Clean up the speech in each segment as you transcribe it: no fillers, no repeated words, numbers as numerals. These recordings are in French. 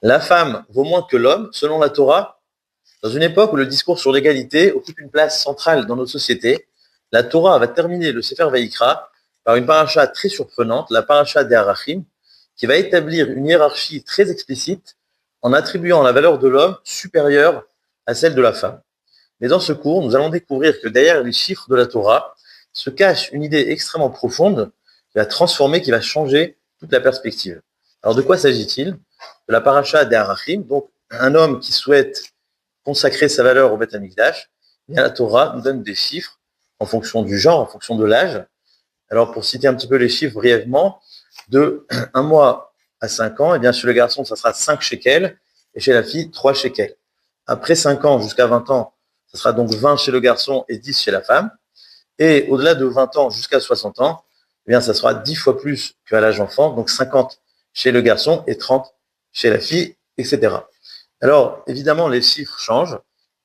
La femme vaut moins que l'homme, selon la Torah. Dans une époque où le discours sur l'égalité occupe une place centrale dans notre société, la Torah va terminer le Sefer Vaïkra par une paracha très surprenante, la paracha des Arachim, qui va établir une hiérarchie très explicite en attribuant la valeur de l'homme supérieure à celle de la femme. Mais dans ce cours, nous allons découvrir que derrière les chiffres de la Torah se cache une idée extrêmement profonde qui va transformer, qui va changer toute la perspective. Alors de quoi s'agit-il? De la paracha des Arachim, donc un homme qui souhaite consacrer sa valeur au Beth Amikdash, bien la Torah nous donne des chiffres en fonction du genre, en fonction de l'âge. Alors pour citer un petit peu les chiffres brièvement, de 1 mois à 5 ans, et bien chez le garçon, ça sera 5 shekels, et chez la fille, 3 shekels. Après 5 ans jusqu'à 20 ans, ça sera donc 20 chez le garçon et 10 chez la femme. Et au-delà de 20 ans jusqu'à 60 ans, eh bien ça sera 10 fois plus qu'à l'âge enfant, donc 50 chez le garçon et 30 chez la fille, etc. Alors, évidemment, les chiffres changent,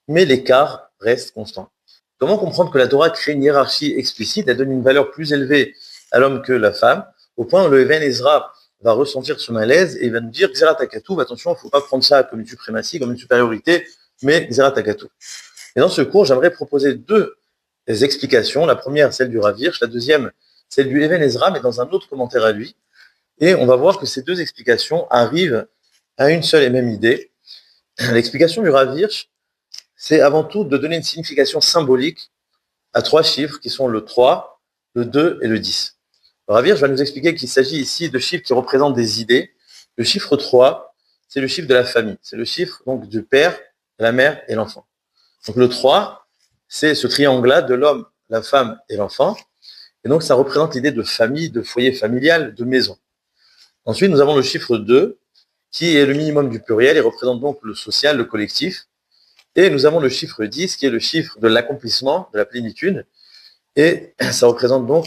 mais l'écart reste constant. Comment comprendre que la Torah crée une hiérarchie explicite, elle donne une valeur plus élevée à l'homme que la femme, au point où le Even Ezra va ressentir ce malaise et il va nous dire Xerat Hakatuv, attention, il ne faut pas prendre ça comme une suprématie, comme une supériorité, mais Xerat Hakatuv. Et dans ce cours, j'aimerais proposer deux explications. La première, celle du Rav Hirsch, la deuxième, celle du Even Ezra, mais dans un autre commentaire à lui. Et on va voir que ces deux explications arrivent à une seule et même idée. L'explication du Rav Hirsch, c'est avant tout de donner une signification symbolique à trois chiffres qui sont le 3, le 2 et le 10. Le Rav Hirsch va nous expliquer qu'il s'agit ici de chiffres qui représentent des idées. Le chiffre 3, c'est le chiffre de la famille. C'est le chiffre donc du père, de la mère et l'enfant. Donc le 3, c'est ce triangle-là de l'homme, la femme et l'enfant. Et donc ça représente l'idée de famille, de foyer familial, de maison. Ensuite, nous avons le chiffre 2, qui est le minimum du pluriel et représente donc le social, le collectif. Et nous avons le chiffre 10, qui est le chiffre de l'accomplissement, de la plénitude. Et ça représente donc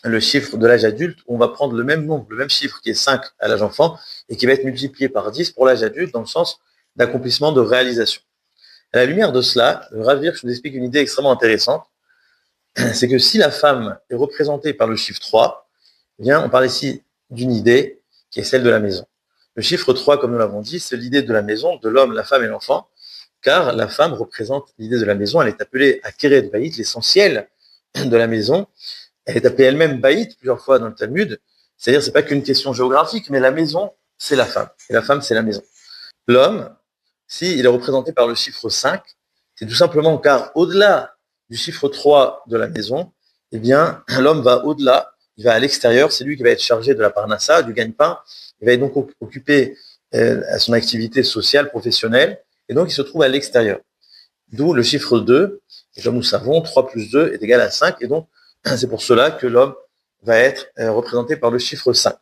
le chiffre de l'âge adulte, où on va prendre le même nombre, le même chiffre qui est 5 à l'âge enfant, et qui va être multiplié par 10 pour l'âge adulte, dans le sens d'accomplissement, de réalisation. À la lumière de cela, le Rav Hirsch nous explique une idée extrêmement intéressante, c'est que si la femme est représentée par le chiffre 3, eh bien, on parle ici d'une idée qui est celle de la maison. Le chiffre 3, comme nous l'avons dit, c'est l'idée de la maison, de l'homme, la femme et l'enfant, car la femme représente l'idée de la maison. Elle est appelée Akeret Baït, l'essentiel de la maison. Elle est appelée elle-même Baït plusieurs fois dans le Talmud. C'est-à-dire, c'est pas qu'une question géographique, mais la maison, c'est la femme. Et la femme, c'est la maison. L'homme, s'il est représenté par le chiffre 5, c'est tout simplement car au-delà du chiffre 3 de la maison, eh bien, l'homme va au-delà, il va à l'extérieur, c'est lui qui va être chargé de la parnassa, du gagne-pain, il va être donc occupé à son activité sociale, professionnelle, et donc il se trouve à l'extérieur. D'où le chiffre 2, et comme nous savons, 3 plus 2 est égal à 5, et donc c'est pour cela que l'homme va être représenté par le chiffre 5.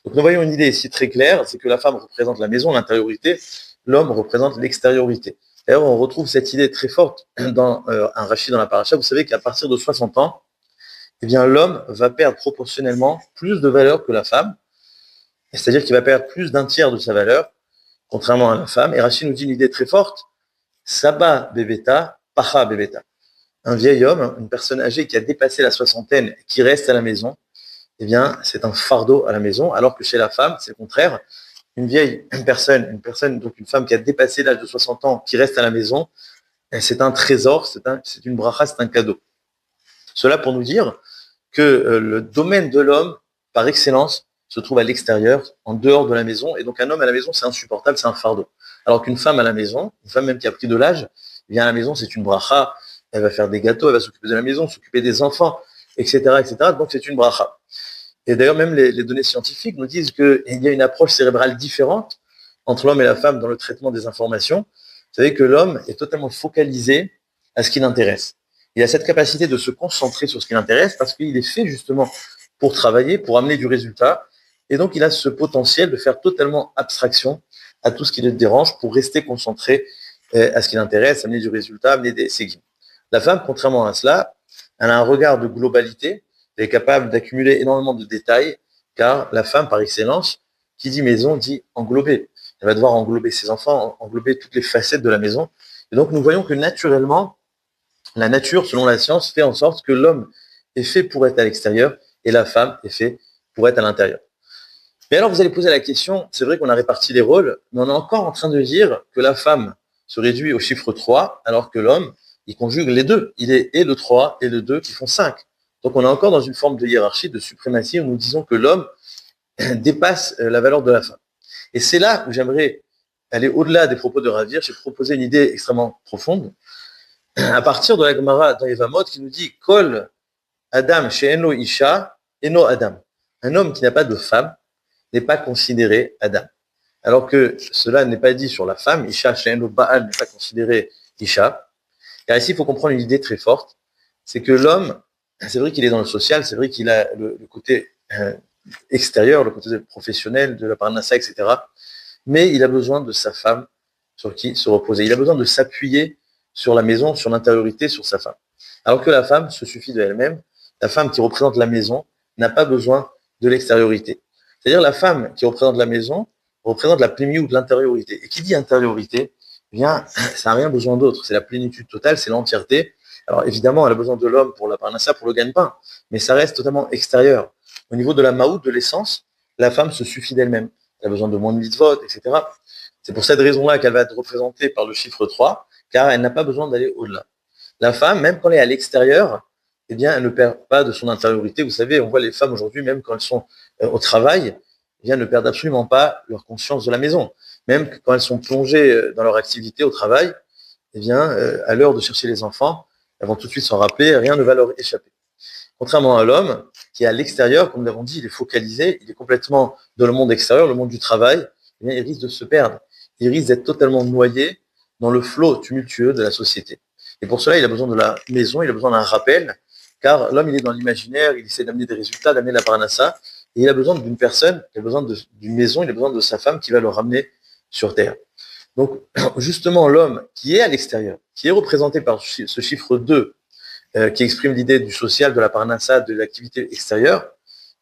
Donc nous voyons une idée ici très claire, c'est que la femme représente la maison, l'intériorité, l'homme représente l'extériorité. D'ailleurs, on retrouve cette idée très forte dans un Rashi dans la paracha. Vous savez qu'à partir de 60 ans, eh bien, l'homme va perdre proportionnellement plus de valeur que la femme, c'est-à-dire qu'il va perdre plus d'un tiers de sa valeur, contrairement à la femme. Et Rashi nous dit une idée très forte, Saba bebeta, pacha bebeta. Un vieil homme, une personne âgée qui a dépassé la soixantaine, qui reste à la maison, eh bien, c'est un fardeau à la maison, alors que chez la femme, c'est le contraire. Une vieille personne, donc une femme qui a dépassé l'âge de 60 ans, qui reste à la maison, c'est un trésor, c'est une bracha, c'est un cadeau. Cela pour nous dire que le domaine de l'homme, par excellence, se trouve à l'extérieur, en dehors de la maison, et donc un homme à la maison, c'est insupportable, c'est un fardeau. Alors qu'une femme à la maison, une femme même qui a pris de l'âge, eh bien à la maison, c'est une bracha, elle va faire des gâteaux, elle va s'occuper de la maison, s'occuper des enfants, etc., etc., donc c'est une bracha. Et d'ailleurs, même les données scientifiques nous disent qu'il y a une approche cérébrale différente entre l'homme et la femme dans le traitement des informations. Vous savez que l'homme est totalement focalisé à ce qui l'intéresse. Il a cette capacité de se concentrer sur ce qui l'intéresse parce qu'il est fait justement pour travailler, pour amener du résultat. Et donc, il a ce potentiel de faire totalement abstraction à tout ce qui le dérange pour rester concentré à ce qui l'intéresse, amener du résultat, amener des séguiments. La femme, contrairement à cela, elle a un regard de globalité. Elle est capable d'accumuler énormément de détails, car la femme, par excellence, qui dit maison, dit englober. Elle va devoir englober ses enfants, englober toutes les facettes de la maison. Et donc, nous voyons que naturellement, la nature, selon la science, fait en sorte que l'homme est fait pour être à l'extérieur et la femme est faite pour être à l'intérieur. Mais alors, vous allez poser la question, c'est vrai qu'on a réparti les rôles, mais on est encore en train de dire que la femme se réduit au chiffre 3, alors que l'homme, il conjugue les deux. Il est et le 3 et le 2 qui font 5. Donc, on est encore dans une forme de hiérarchie, de suprématie, où nous disons que l'homme dépasse la valeur de la femme. Et c'est là où j'aimerais aller au-delà des propos de Ravir. J'ai proposé une idée extrêmement profonde, à partir de la Gemara dans Evamot, qui nous dit « Kol Adam she'eno isha, eno Adam ». Un homme qui n'a pas de femme n'est pas considéré Adam. Alors que cela n'est pas dit sur la femme, Isha she'eno Baal n'est pas considéré Isha. Car ici, il faut comprendre une idée très forte, c'est que l'homme, c'est vrai qu'il est dans le social, c'est vrai qu'il a le côté extérieur, le côté professionnel, de la parnassa, etc. Mais il a besoin de sa femme sur qui se reposer. Il a besoin de s'appuyer sur la maison, sur l'intériorité, sur sa femme. Alors que la femme se suffit de elle-même. La femme qui représente la maison n'a pas besoin de l'extériorité. C'est-à-dire la femme qui représente la maison représente la plénitude de l'intériorité. Et qui dit intériorité, eh bien, ça n'a rien besoin d'autre. C'est la plénitude totale, c'est l'entièreté. Alors évidemment, elle a besoin de l'homme pour la parnassa, pour le gagne-pain, mais ça reste totalement extérieur. Au niveau de la maout, de l'essence, la femme se suffit d'elle-même. Elle a besoin de moins de mitzvot, etc. C'est pour cette raison-là qu'elle va être représentée par le chiffre 3, car elle n'a pas besoin d'aller au-delà. La femme, même quand elle est à l'extérieur, eh bien, elle ne perd pas de son intériorité. Vous savez, on voit les femmes aujourd'hui, même quand elles sont au travail, eh bien, ne perdent absolument pas leur conscience de la maison. Même quand elles sont plongées dans leur activité au travail, eh bien, à l'heure de chercher les enfants, elles vont tout de suite s'en rappeler, rien ne va leur échapper. Contrairement à l'homme, qui est à l'extérieur, comme nous l'avons dit, il est focalisé, il est complètement dans le monde extérieur, le monde du travail, eh bien, il risque de se perdre. Il risque d'être totalement noyé dans le flot tumultueux de la société. Et pour cela, il a besoin de la maison, il a besoin d'un rappel, car l'homme, il est dans l'imaginaire, il essaie d'amener des résultats, d'amener la parnassa, et il a besoin d'une personne, il a besoin d'une maison, il a besoin de sa femme qui va le ramener sur terre. Donc, justement, l'homme qui est à l'extérieur, qui est représenté par ce chiffre 2, qui exprime l'idée du social, de la parnassa, de l'activité extérieure,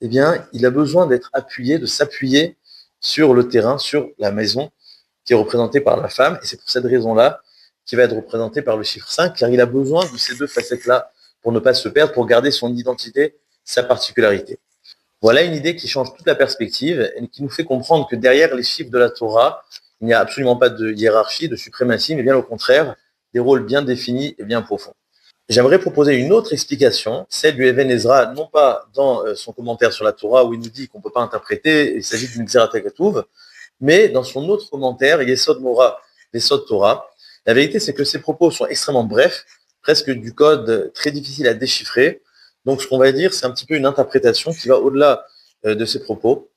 eh bien, il a besoin d'être appuyé, de s'appuyer sur le terrain, sur la maison, qui est représentée par la femme, et c'est pour cette raison-là qu'il va être représenté par le chiffre 5, car il a besoin de ces deux facettes-là pour ne pas se perdre, pour garder son identité, sa particularité. Voilà une idée qui change toute la perspective et qui nous fait comprendre que derrière les chiffres de la Torah, il n'y a absolument pas de hiérarchie, de suprématie, mais bien au contraire, des rôles bien définis et bien profonds. J'aimerais proposer une autre explication, celle du Even Ezra, non pas dans son commentaire sur la Torah où il nous dit qu'on ne peut pas interpréter, il s'agit d'une Xerat HaKatuv, mais dans son autre commentaire, Yesod Mora, Yesod Torah. La vérité, c'est que ces propos sont extrêmement brefs, presque du code très difficile à déchiffrer. Donc, ce qu'on va dire, c'est un petit peu une interprétation qui va au-delà de ces propos.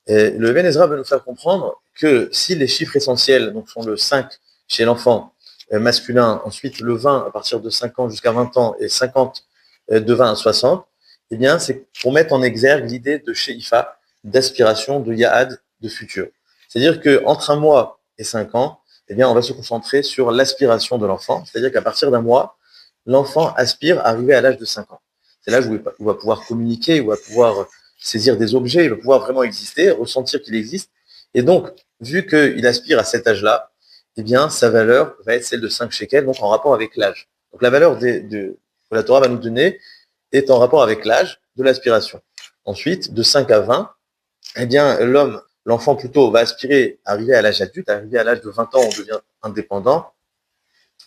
Et le Even Ezra va nous faire comprendre que si les chiffres essentiels donc, sont le 5 chez l'enfant masculin, ensuite le 20 à partir de 5 ans jusqu'à 20 ans et 50 de 20 à 60, eh bien, c'est pour mettre en exergue l'idée de Sheifa, d'aspiration, de Yahad, de futur. C'est-à-dire qu'entre 1 mois et 5 ans, eh bien, on va se concentrer sur l'aspiration de l'enfant. C'est-à-dire qu'à partir d'1 mois, l'enfant aspire à arriver à l'âge de 5 ans. C'est l'âge où il va pouvoir communiquer, où il va pouvoir saisir des objets, il va pouvoir vraiment exister, ressentir qu'il existe. Et donc, vu qu'il aspire à cet âge-là, eh bien, sa valeur va être celle de 5 shekels, donc en rapport avec l'âge. Donc, la valeur que la Torah va nous donner est en rapport avec l'âge de l'aspiration. Ensuite, de 5 à 20, eh bien, l'enfant plutôt va aspirer à arriver à l'âge adulte, à arriver à l'âge de 20 ans, on devient indépendant.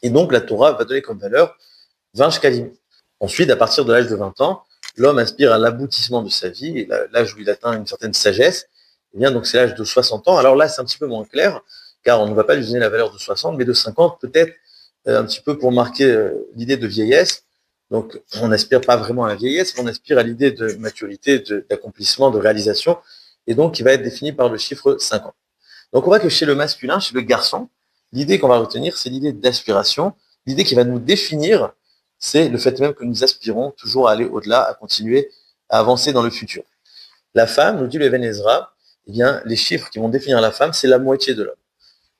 Et donc, la Torah va donner comme valeur 20 shekalim. Ensuite, à partir de l'âge de 20 ans, l'homme aspire à l'aboutissement de sa vie, et l'âge où il atteint une certaine sagesse, eh bien, donc c'est l'âge de 60 ans. Alors là, c'est un petit peu moins clair, car on ne va pas lui donner la valeur de 60, mais de 50, peut-être un petit peu pour marquer l'idée de vieillesse. Donc, on n'aspire pas vraiment à la vieillesse, mais on aspire à l'idée de maturité, d'accomplissement, de réalisation, et donc qui va être défini par le chiffre 50. Donc, on voit que chez le masculin, chez le garçon, l'idée qu'on va retenir, c'est l'idée d'aspiration, l'idée qui va nous définir, c'est le fait même que nous aspirons toujours à aller au-delà, à continuer à avancer dans le futur. La femme, nous dit le Even Ezra, eh bien, les chiffres qui vont définir la femme, c'est la moitié de l'homme.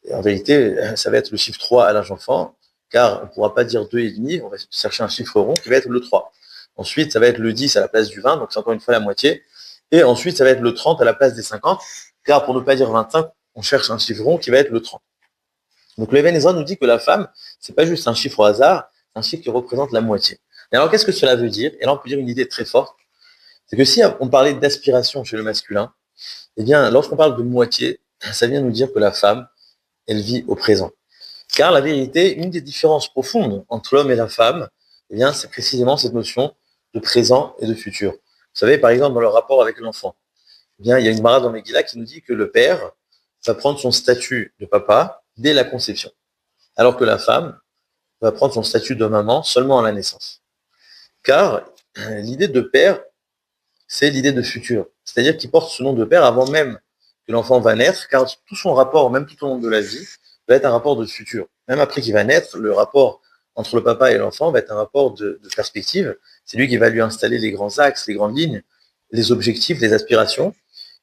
Et en vérité, ça va être le chiffre 3 à l'âge enfant, car on ne pourra pas dire 2,5, on va chercher un chiffre rond qui va être le 3. Ensuite, ça va être le 10 à la place du 20, donc c'est encore une fois la moitié. Et ensuite, ça va être le 30 à la place des 50, car pour ne pas dire 25, on cherche un chiffre rond qui va être le 30. Donc le Even Ezra nous dit que la femme, c'est pas juste un chiffre au hasard, c'est un chiffre qui représente la moitié. Et alors, qu'est-ce que cela veut dire? Et là, on peut dire une idée très forte, c'est que si on parlait d'aspiration chez le masculin, Eh bien, lorsqu'on parle de moitié, ça vient nous dire que la femme, elle vit au présent. Car la vérité, une des différences profondes entre l'homme et la femme, eh bien, c'est précisément cette notion de présent et de futur. Vous savez, par exemple, dans le rapport avec l'enfant, eh bien, il y a une marade dans Megillah qui nous dit que le père va prendre son statut de papa dès la conception, alors que la femme va prendre son statut de maman seulement à la naissance. Car l'idée de père, c'est l'idée de futur. C'est-à-dire qu'il porte ce nom de père avant même que l'enfant va naître, car tout son rapport, même tout au long de la vie, va être un rapport de futur. Même après qu'il va naître, le rapport entre le papa et l'enfant va être un rapport de perspective. C'est lui qui va lui installer les grands axes, les grandes lignes, les objectifs, les aspirations.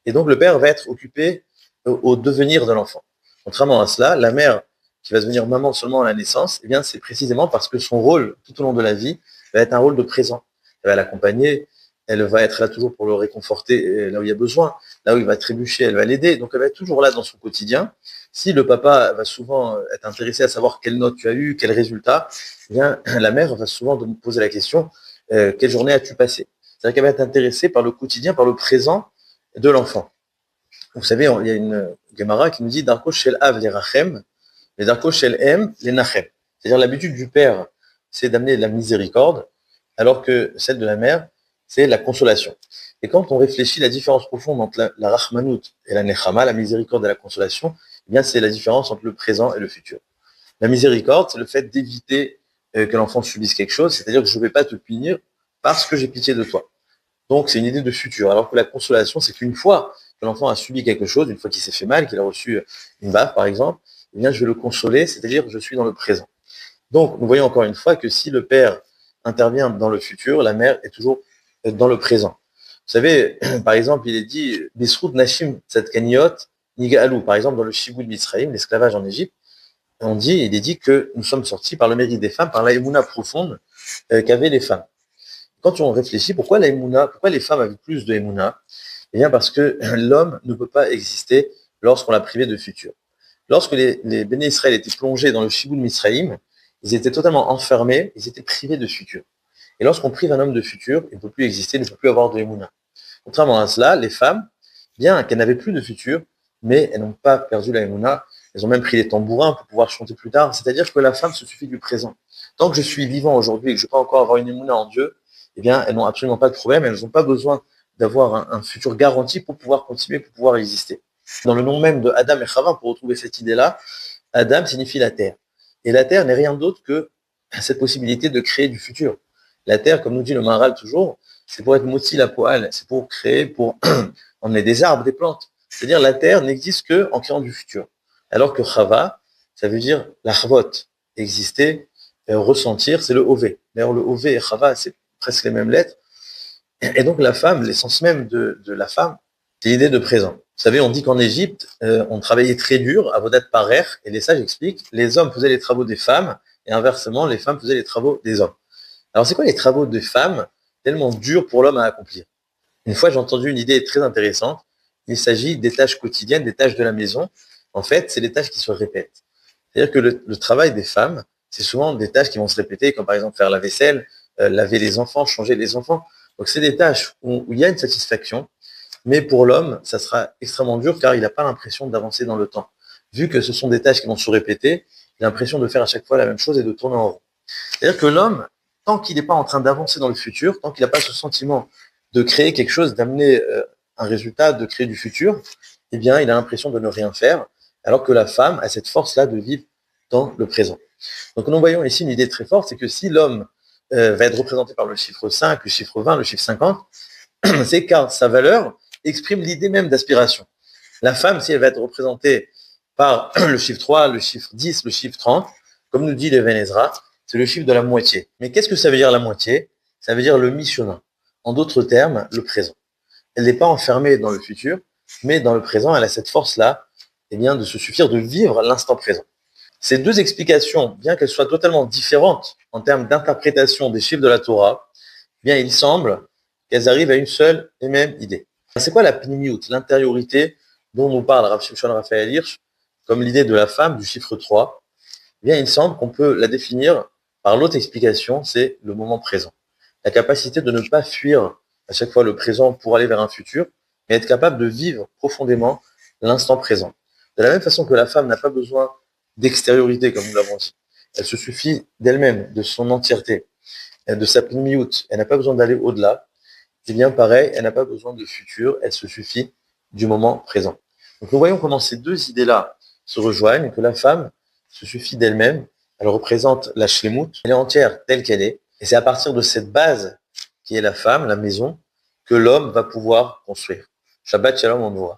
Et donc le père va être occupé au devenir de l'enfant. Contrairement à cela, la mère qui va devenir maman seulement à la naissance, eh bien c'est précisément parce que son rôle tout au long de la vie va être un rôle de présent. Elle va l'accompagner, elle va être là toujours pour le réconforter là où il y a besoin, là où il va trébucher, elle va l'aider. Donc elle va être toujours là dans son quotidien. Si le papa va souvent être intéressé à savoir quelle note tu as eu, quel résultat, eh bien la mère va souvent me poser la question quelle journée as-tu passé? C'est-à-dire qu'elle va être intéressée par le quotidien, par le présent de l'enfant. Vous savez, il y a une Gemara qui nous dit Darko shel av les rachem, et Darko shel em les nachem. C'est-à-dire l'habitude du père, c'est d'amener de la miséricorde, alors que celle de la mère, c'est la consolation. Et quand on réfléchit la différence profonde entre la rachmanout et la nechama, la miséricorde et la consolation, eh bien c'est la différence entre le présent et le futur. La miséricorde, c'est le fait d'éviter que l'enfant subisse quelque chose, c'est-à-dire que je ne vais pas te punir parce que j'ai pitié de toi. Donc c'est une idée de futur. Alors que la consolation, c'est qu'une fois que l'enfant a subi quelque chose, une fois qu'il s'est fait mal, qu'il a reçu une baffe par exemple, eh bien je vais le consoler, c'est-à-dire que je suis dans le présent. Donc nous voyons encore une fois que si le père intervient dans le futur, la mère est toujours dans le présent. Vous savez, par exemple, il est dit Bisrout Nashim Tzadkaniot Niga'alou. Par exemple, dans le Shibud Mitzrayim, l'esclavage en Égypte, il est dit que nous sommes sortis par le mérite des femmes, par la émouna profonde qu'avaient les femmes. Quand on réfléchit, pourquoi les femmes avaient plus de émouna? Eh bien, parce que l'homme ne peut pas exister lorsqu'on l'a privé de futur. Lorsque les Béné Israël étaient plongés dans le Shibud Mitzrayim, ils étaient totalement enfermés, ils étaient privés de futur. Et lorsqu'on prive un homme de futur, il ne peut plus exister, il ne peut plus avoir de émouna. Contrairement à cela, les femmes, bien qu'elles n'avaient plus de futur, mais elles n'ont pas perdu la émouna, elles ont même pris les tambourins pour pouvoir chanter plus tard. C'est-à-dire que la femme se suffit du présent. Tant que je suis vivant aujourd'hui et que je ne vais pas encore avoir une émouna en Dieu, eh bien, elles n'ont absolument pas de problème, elles n'ont pas besoin d'avoir un futur garanti pour pouvoir continuer, pour pouvoir exister. Dans le nom même de Adam et Chava, pour retrouver cette idée-là, Adam signifie la terre. Et la terre n'est rien d'autre que cette possibilité de créer du futur. La terre, comme nous dit le Maharal toujours, c'est pour être moti la poêle, c'est pour créer, pour emmener des arbres, des plantes. C'est-à-dire la terre n'existe qu'en créant du futur. Alors que Chava, ça veut dire la chavot, exister, ressentir, c'est le ové. D'ailleurs, le ové et Chava, c'est presque les mêmes lettres. Et donc la femme, l'essence même de la femme, c'est l'idée de présent. Vous savez, on dit qu'en Égypte, on travaillait très dur, avodat parer, et les sages expliquent, les hommes faisaient les travaux des femmes, et inversement, les femmes faisaient les travaux des hommes. Alors c'est quoi les travaux des femmes tellement durs pour l'homme à accomplir? Une fois, j'ai entendu une idée très intéressante. Il s'agit des tâches quotidiennes, des tâches de la maison. En fait, c'est des tâches qui se répètent. C'est-à-dire que le travail des femmes, c'est souvent des tâches qui vont se répéter, comme par exemple faire la vaisselle, laver les enfants, changer les enfants. Donc c'est des tâches où il y a une satisfaction, mais pour l'homme, ça sera extrêmement dur car il n'a pas l'impression d'avancer dans le temps. Vu que ce sont des tâches qui vont se répéter, il a l'impression de faire à chaque fois la même chose et de tourner en rond. C'est-à-dire que l'homme, tant qu'il n'est pas en train d'avancer dans le futur, tant qu'il n'a pas ce sentiment de créer quelque chose, d'amener un résultat, de créer du futur, eh bien, il a l'impression de ne rien faire, alors que la femme a cette force-là de vivre dans le présent. Donc nous voyons ici une idée très forte, c'est que si l'homme va être représenté par le chiffre 5, le chiffre 20, le chiffre 50, c'est car sa valeur exprime l'idée même d'aspiration. La femme, si elle va être représentée par le chiffre 3, le chiffre 10, le chiffre 30, comme nous dit l'Even Ezra, c'est le chiffre de la moitié. Mais qu'est-ce que ça veut dire la moitié? Ça veut dire le missionnaire. En d'autres termes, le présent. Elle n'est pas enfermée dans le futur, mais dans le présent, elle a cette force-là, eh bien, de se suffire de vivre l'instant présent. Ces deux explications, bien qu'elles soient totalement différentes en termes d'interprétation des chiffres de la Torah, eh bien, il semble qu'elles arrivent à une seule et même idée. C'est quoi la pnimiout, l'intériorité dont nous parle Rav Shimshon Raphaël Hirsch, comme l'idée de la femme du chiffre 3? Eh bien, il semble qu'on peut la définir par l'autre explication, c'est le moment présent. La capacité de ne pas fuir à chaque fois le présent pour aller vers un futur, mais être capable de vivre profondément l'instant présent. De la même façon que la femme n'a pas besoin d'extériorité, comme nous l'avons dit. Elle se suffit d'elle-même, de son entièreté, de sa pnimiout. Elle n'a pas besoin d'aller au-delà. Eh bien, pareil, elle n'a pas besoin de futur. Elle se suffit du moment présent. Donc, nous voyons comment ces deux idées-là se rejoignent, que la femme se suffit d'elle-même. Elle représente la shlemut. Elle est entière telle qu'elle est. Et c'est à partir de cette base qui est la femme, la maison, que l'homme va pouvoir construire. Shabbat Shalom en noir.